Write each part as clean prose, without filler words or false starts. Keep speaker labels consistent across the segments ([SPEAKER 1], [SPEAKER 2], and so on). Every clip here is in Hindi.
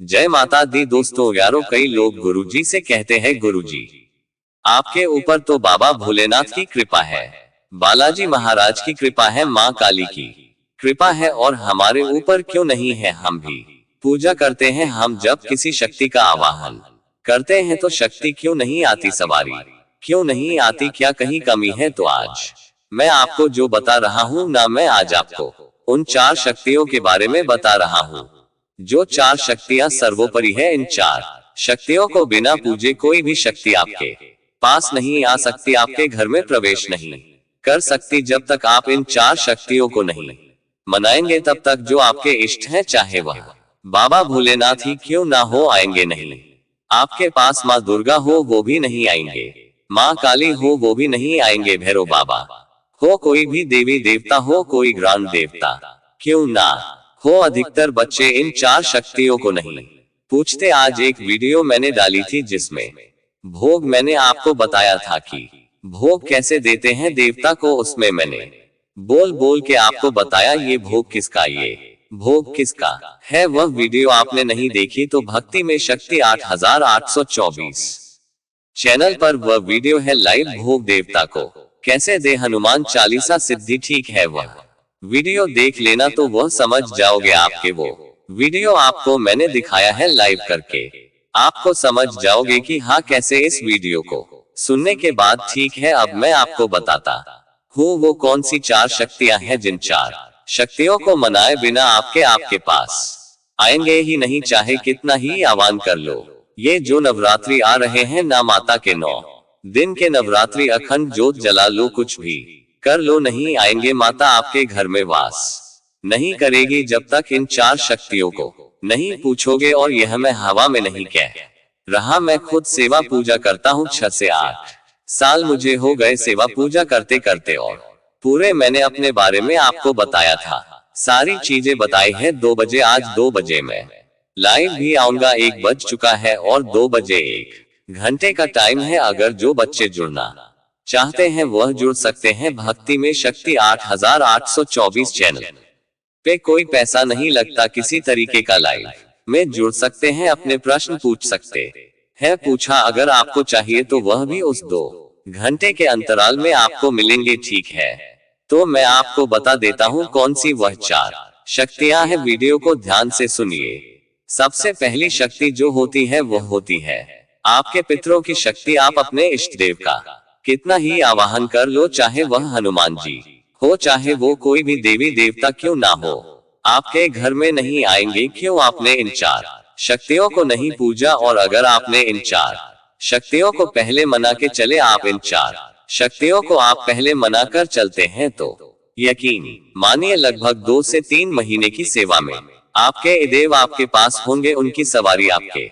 [SPEAKER 1] जय माता दी दोस्तों यारों, कई लोग गुरुजी से कहते हैं गुरुजी आपके ऊपर तो बाबा भोलेनाथ की कृपा है, बालाजी महाराज की कृपा है, माँ काली की कृपा है, और हमारे ऊपर क्यों नहीं है। हम भी पूजा करते हैं, हम जब किसी शक्ति का आवाहन करते हैं तो शक्ति क्यों नहीं आती, सवारी क्यों नहीं आती, क्या कहीं कमी है। तो आज मैं आपको जो बता रहा हूँ ना, मैं आज आपको उन 4 शक्तियों के बारे में बता रहा हूँ जो 4 शक्तियां सर्वोपरि है। इन 4 शक्तियों को बिना पूजे कोई भी शक्ति आपके पास नहीं आ सकती, आपके घर में प्रवेश नहीं कर सकती जब तक आप इन 4 शक्तियों को नहीं मनाएंगे। तब तक जो आपके इष्ट हैं, चाहे वह बाबा भोलेनाथ ही क्यों ना हो, आएंगे नहीं। आपके पास माँ दुर्गा हो वो भी नहीं आएंगे, माँ काली हो वो भी नहीं आएंगे, भैरव बाबा हो, कोई भी देवी देवता हो, कोई ग्राम देवता क्यों ना हो, अधिकतर बच्चे इन 4 शक्तियों को नहीं पूछते। आज एक वीडियो मैंने डाली थी जिसमें भोग मैंने आपको बताया था कि भोग कैसे देते हैं देवता को, उसमें मैंने बोल बोल के आपको बताया ये भोग किसका, ये भोग किसका है। वह वीडियो आपने नहीं देखी तो भक्ति में शक्ति 8824 चैनल पर वह वीडियो है लाइव, भोग देवता को कैसे दे हनुमान चालीसा सिद्धि, ठीक है। वह वीडियो देख लेना तो वह समझ जाओगे। आपके वो वीडियो आपको मैंने दिखाया है लाइव करके, आपको समझ जाओगे कि हाँ कैसे। इस वीडियो को सुनने के बाद ठीक है, अब मैं आपको बताता हूँ वो कौन सी 4 शक्तियां हैं जिन 4 शक्तियों को मनाए बिना आपके पास आएंगे ही नहीं, चाहे कितना ही आह्वान कर लो। ये जो नवरात्रि आ रहे हैं ना, माता के 9 दिन के नवरात्रि, अखंड जोत जला लो, कुछ भी कर लो, नहीं आएंगे। माता आपके घर में वास नहीं करेगी जब तक इन 4 शक्तियों को नहीं पूछोगे। और यह मैं हवा में नहीं कह रहा, मैं खुद सेवा पूजा करता हूँ। 6 से 8 साल मुझे हो गए सेवा पूजा करते करते, और पूरे मैंने अपने बारे में आपको बताया था, सारी चीजें बताई है। 2 बजे, आज 2 बजे मैं लाइव भी आऊंगा, 1 बज चुका है और 2 बजे 1 घंटे का टाइम है। अगर जो बच्चे जुड़ना चाहते हैं वह जुड़ सकते हैं। भक्ति में शक्ति 8824 चैनल पे कोई पैसा नहीं लगता, किसी तरीके का लाइव में जुड़ सकते हैं, अपने प्रश्न पूछ सकते हैं, पूछा अगर आपको चाहिए तो वह भी उस 2 घंटे के अंतराल में आपको मिलेंगे, ठीक है। तो मैं आपको बता देता हूँ कौन सी वह 4 शक्तियां हैं, वीडियो को ध्यान से सुनिए। सबसे पहली शक्ति जो होती है वह होती है आपके पितरों की शक्ति। आप अपने इष्ट देव का कितना ही आवाहन कर लो, चाहे वह हनुमान जी हो, चाहे वो कोई भी देवी देवता क्यों ना हो, आपके घर में नहीं आएंगे। क्यों? आपने इन 4 शक्तियों को नहीं पूजा। और अगर आपने इन 4 शक्तियों को पहले मना के चले, आप इन 4 शक्तियों को आप पहले मना कर चलते हैं तो यकीन मानिए लगभग 2 से 3 महीने की सेवा में आपके देव आपके पास होंगे, उनकी सवारी आपके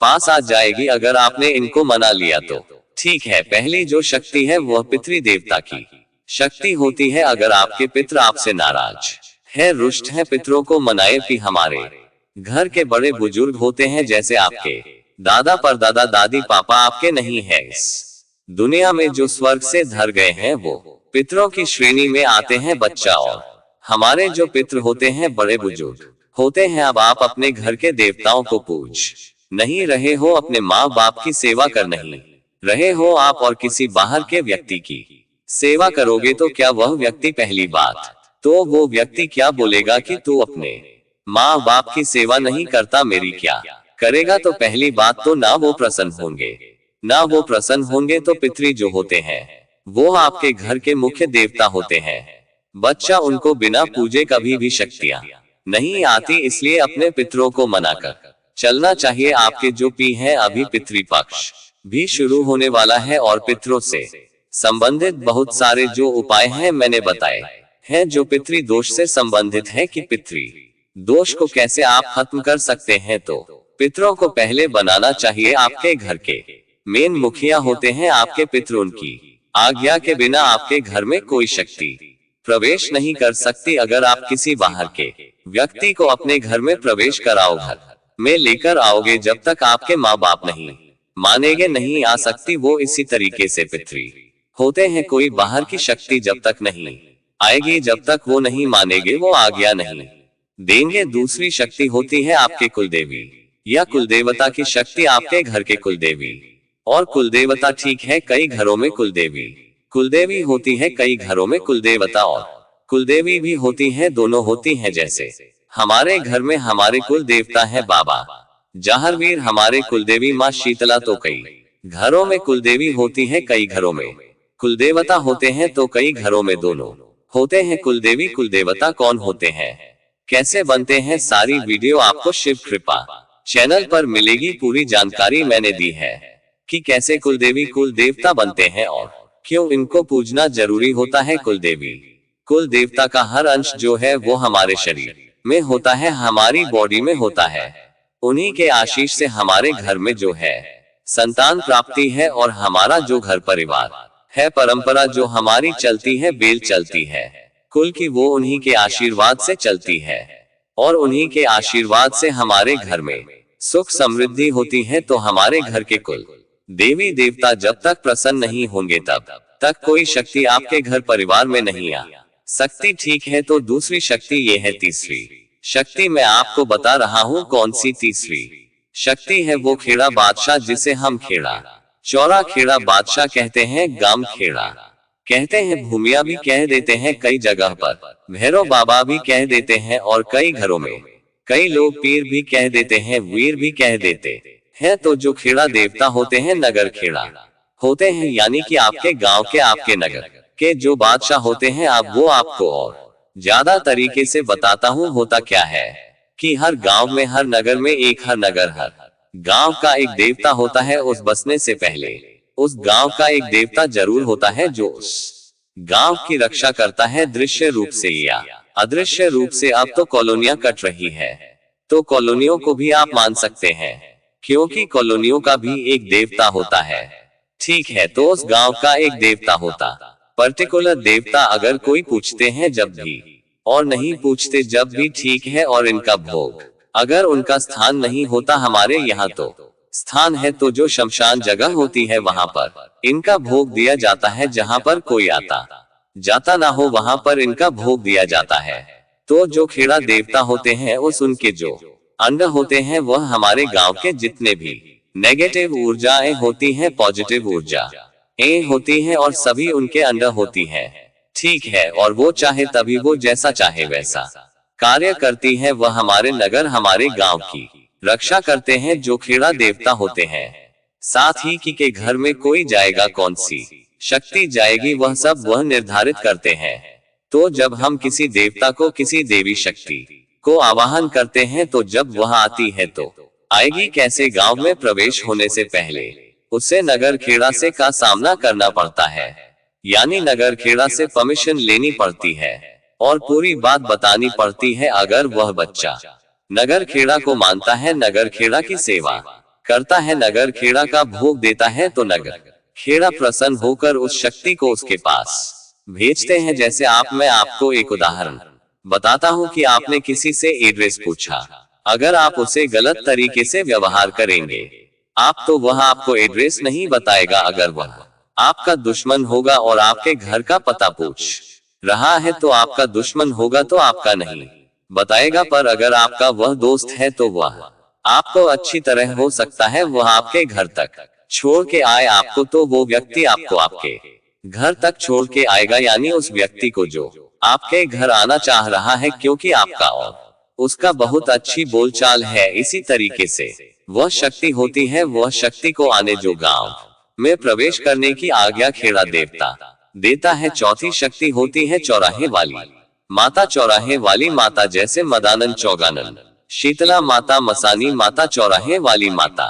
[SPEAKER 1] पास आ जाएगी अगर आपने इनको मना लिया तो, ठीक है। पहली जो शक्ति है वह पितृ देवता की शक्ति होती है। अगर आपके पितृ आपसे नाराज है, रुष्ट है, पितरों को मनाए। भी हमारे घर के बड़े बुजुर्ग होते हैं, जैसे आपके दादा परदादा दादी पापा आपके नहीं है, इस दुनिया में जो स्वर्ग से धर गए हैं वो पितरों की श्रेणी में आते हैं, बच्चा। और हमारे जो पितृ होते हैं बड़े बुजुर्ग होते हैं। अब आप अपने घर के देवताओं को पूज नहीं रहे हो, अपने माँ बाप की सेवा कर नहीं रहे हो आप, और किसी बाहर के व्यक्ति की सेवा करोगे तो क्या वह व्यक्ति, पहली बात तो वो व्यक्ति क्या बोलेगा कि तू अपने माँ बाप की सेवा नहीं करता, मेरी क्या करेगा। तो पहली बात तो ना वो प्रसन्न होंगे, ना वो प्रसन्न होंगे। तो पितृ जो होते हैं वो आपके घर के मुख्य देवता होते हैं, बच्चा। उनको बिना पूजे कभी भी शक्तियां नहीं आती, इसलिए अपने पितरों को मनाकर चलना चाहिए। आपके जो पी है, अभी पितृपक्ष भी शुरू होने वाला है, और पितरों से संबंधित बहुत सारे जो उपाय हैं मैंने बताए हैं, जो पितृ दोष से संबंधित है कि पितृ दोष को कैसे आप खत्म कर सकते हैं। तो पितरों को पहले बनाना चाहिए। आपके घर के मेन मुखिया होते हैं आपके पितृ, उनकी आज्ञा के बिना आपके घर में कोई शक्ति प्रवेश नहीं कर सकती। अगर आप किसी बाहर के व्यक्ति को अपने घर में प्रवेश कराओ, घर में लेकर आओगे, जब तक आपके माँ बाप नहीं मानेंगे नहीं आ सकती वो। इसी तरीके से पितृ होते हैं, कोई बाहर की शक्ति जब तक नहीं आएगी, जब तक वो नहीं मानेंगे, वो आज्ञा नहीं देंगे। दूसरी शक्ति होती है आपके कुलदेवी, या कुलदेवता की शक्ति आपके घर के कुलदेवी और कुलदेवता। ठीक है, कई घरों में कुलदेवी कुलदेवी होती है, कई घरों में कुलदेवता और कुलदेवी भी होती है, दोनों होती हैं। जैसे हमारे घर में हमारे कुल देवता है बाबा जाहरवीर, हमारे कुलदेवी माँ शीतला। तो कई घरों में कुलदेवी होती है, कई घरों में कुलदेवता होते हैं, तो कई घरों में दोनों होते हैं। कुलदेवी कुलदेवता कौन होते हैं, कैसे बनते हैं, सारी वीडियो आपको शिव कृपा चैनल पर मिलेगी। पूरी जानकारी मैंने दी है कि कैसे कुलदेवी कुल देवता बनते हैं और क्यों इनको पूजना जरूरी होता है। कुलदेवी कुल देवता का हर अंश जो है वो हमारे शरीर में होता है, हमारी बॉडी में होता है। उन्हीं के आशीष से हमारे घर में जो है संतान प्राप्ति है, और हमारा जो घर परिवार है, परंपरा जो हमारी चलती है, बेल चलती है कुल की, वो उन्हीं के आशीर्वाद से चलती है। और उन्हीं के आशीर्वाद से हमारे घर में सुख समृद्धि होती है। तो हमारे घर के कुल देवी देवता जब तक प्रसन्न नहीं होंगे तब तक कोई शक्ति आपके घर परिवार में नहीं आ सकती। ठीक है, तो दूसरी शक्ति ये है, तीसरी शक्ति मैं आपको बता रहा हूँ। कौन सी तीसरी शक्ति है, वो खेड़ा बादशाह, जिसे हम खेड़ा चौरा खेड़ा बादशाह कहते हैं, गाम खेड़ा कहते हैं, भूमिया भी कह देते हैं, कई जगह पर भैरव बाबा भी कह देते हैं, और कई घरों में कई लोग पीर भी कह देते हैं, वीर भी कह देते हैं। तो जो खेड़ा देवता होते हैं, नगर खेड़ा होते हैं, यानी कि आपके गांव के, आपके नगर के जो बादशाह होते हैं। अब वो आपको और ज्यादा तरीके से बताता हूँ। होता क्या है कि हर गांव में, हर नगर में एक, हर नगर हर गांव का एक देवता होता है। उस बसने से पहले उस गांव का एक देवता जरूर होता है, जो उस गांव की रक्षा करता है, दृश्य रूप से या अदृश्य रूप से। अब तो कॉलोनियां कट रही है, तो कॉलोनियों को भी आप मान सकते हैं, क्योंकि कॉलोनियों का भी एक देवता होता है। ठीक है, तो उस गांव का एक देवता होता, पर्टिकुलर देवता। अगर कोई पूछते हैं जब भी, और नहीं पूछते जब भी, ठीक है। और इनका भोग, अगर उनका स्थान नहीं होता हमारे यहाँ, तो स्थान है तो जो शमशान जगह होती है, वहां पर इनका भोग दिया जाता है। जहां पर कोई आता जाता ना हो, वहां पर इनका भोग दिया जाता है। तो जो खेड़ा देवता होते हैं, उस उनके जो अंड होते हैं, वह हमारे गांव के जितने भी नेगेटिव ऊर्जाएं होती हैं, पॉजिटिव ऊर्जा होती हैं, और सभी उनके अंडर होती हैं। ठीक है, और वो चाहे तभी वो जैसा चाहे वैसा कार्य करती है। वह हमारे नगर, हमारे गांव की रक्षा करते हैं, जो खेड़ा देवता होते हैं। साथ ही कि के घर में कोई जाएगा, कौन सी शक्ति जाएगी, वह सब वह निर्धारित करते हैं। तो जब हम किसी देवता को, किसी देवी शक्ति को आवाहन करते हैं, तो जब वह आती है तो आएगी कैसे, गांव में प्रवेश होने से पहले उसे नगर खेड़ा से का सामना करना पड़ता है, यानी नगर खेड़ा से परमिशन लेनी पड़ती है और पूरी बात बतानी पड़ती है। अगर वह बच्चा नगर खेड़ा को मानता है, नगर खेड़ा की सेवा करता है, नगर खेड़ा का भोग देता है, तो नगर खेड़ा प्रसन्न होकर उस शक्ति को उसके पास भेजते हैं। जैसे मैं आपको एक उदाहरण बताता हूँ कि आपने किसी से एड्रेस पूछा, अगर आप उसे गलत तरीके से व्यवहार करेंगे तो वह आपको एड्रेस नहीं बताएगा। अगर वह आपका दुश्मन होगा और आपके घर का पता पूछ रहा है, तो आपका दुश्मन होगा, तो आपका नहीं बताएगा। पर अगर आपका वह दोस्त है, तो वह आपको अच्छी तरह, हो सकता है वह आपके घर तक छोड़ के आए आपको, तो वो व्यक्ति आपको आपके घर तक छोड़ के आएगा, यानी उस व्यक्ति को जो आपके घर आना चाह रहा है, क्योंकि आपका और उसका बहुत अच्छी बोलचाल है। इसी तरीके से वह शक्ति होती है, वह शक्ति को आने जो गांव में प्रवेश करने की आज्ञा खेड़ा देवता देता है। चौथी शक्ति होती है चौराहे वाली माता, चौराहे वाली माता, जैसे मदानन चौगानन, शीतला माता, मसानी माता, चौराहे वाली माता,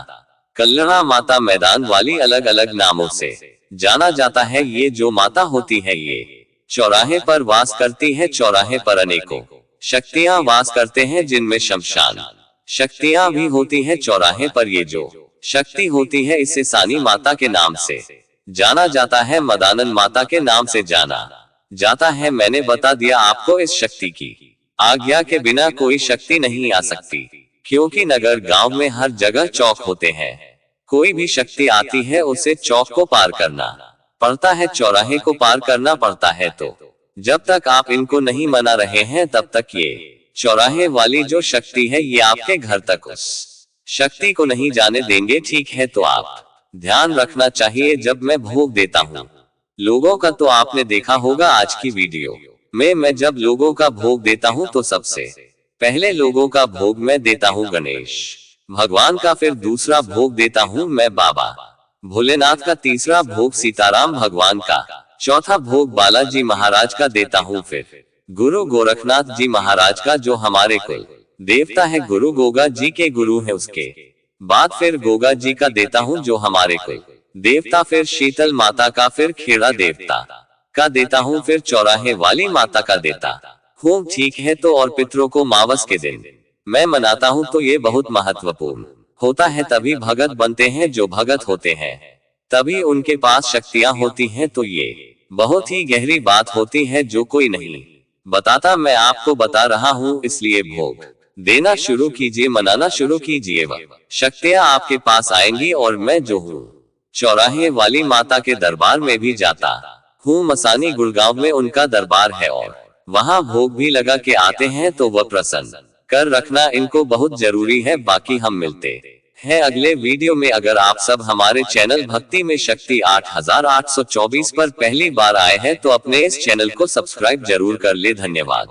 [SPEAKER 1] कल्लणा माता, मैदान वाली, अलग अलग नामों से जाना जाता है। ये जो माता होती है, ये चौराहे पर वास करती है। चौराहे पर अनेकों शक्तियां वास करते हैं, जिनमें शमशान शक्तियां भी होती है। चौराहे पर ये जो शक्ति होती है, इसे सानी माता के नाम से जाना जाता है, मदानन माता के नाम से जाना जाता है। मैंने बता दिया आपको, इस शक्ति की आज्ञा के बिना कोई शक्ति नहीं आ सकती, क्योंकि नगर गांव में हर जगह चौक होते हैं। कोई भी शक्ति आती है, उसे चौक को पार करना पड़ता है, चौराहे को पार करना पड़ता है। तो जब तक आप इनको नहीं मना रहे हैं, तब तक ये चौराहे वाली जो शक्ति है, ये आपके घर तक उस शक्ति को नहीं जाने देंगे, ठीक है? तो आप ध्यान रखना चाहिए जब मैं भोग देता हूँ लोगों का। तो आपने देखा होगा आज की वीडियो में मैं जब लोगों का भोग देता हूँ तो सबसे पहले लोगों का भोग मैं देता हूँ गणेश भगवान का, फिर दूसरा भोग देता हूँ मैं बाबा भोलेनाथ का, तीसरा भोग सीताराम भगवान का, चौथा भोग बालाजी महाराज का देता हूँ, फिर गुरु गोरखनाथ जी महाराज का जो हमारे कुल देवता है, गुरु गोगा जी के गुरु है, उसके बाद फिर गोगा जी का देता हूँ जो हमारे कुल देवता, फिर शीतल माता का, फिर खेड़ा देवता का देता हूँ, फिर चौराहे वाली माता का देता हूँ, ठीक है? तो और पितरों को मावस के दिन मैं मनाता हूँ। तो ये बहुत महत्वपूर्ण होता है, तभी भगत बनते हैं। जो भगत होते हैं तभी उनके पास शक्तियाँ होती हैं। तो ये बहुत ही गहरी बात होती है जो कोई नहीं बताता, मैं आपको बता रहा हूँ। इसलिए भोग देना शुरू कीजिए, मनाना शुरू कीजिए, वह शक्तियाँ आपके पास आएंगी। और मैं जो हूँ चौराहे वाली माता के दरबार में भी जाता हूँ, मसानी गुड़गांव में उनका दरबार है और वहाँ भोग भी लगा के आते हैं। तो वह प्रसन्न कर रखना इनको बहुत जरूरी है। बाकी हम मिलते हैं अगले वीडियो में। अगर आप सब हमारे चैनल भक्ति में शक्ति 8824 पर पहली बार आए हैं तो अपने इस चैनल को सब्सक्राइब जरूर कर ले। धन्यवाद।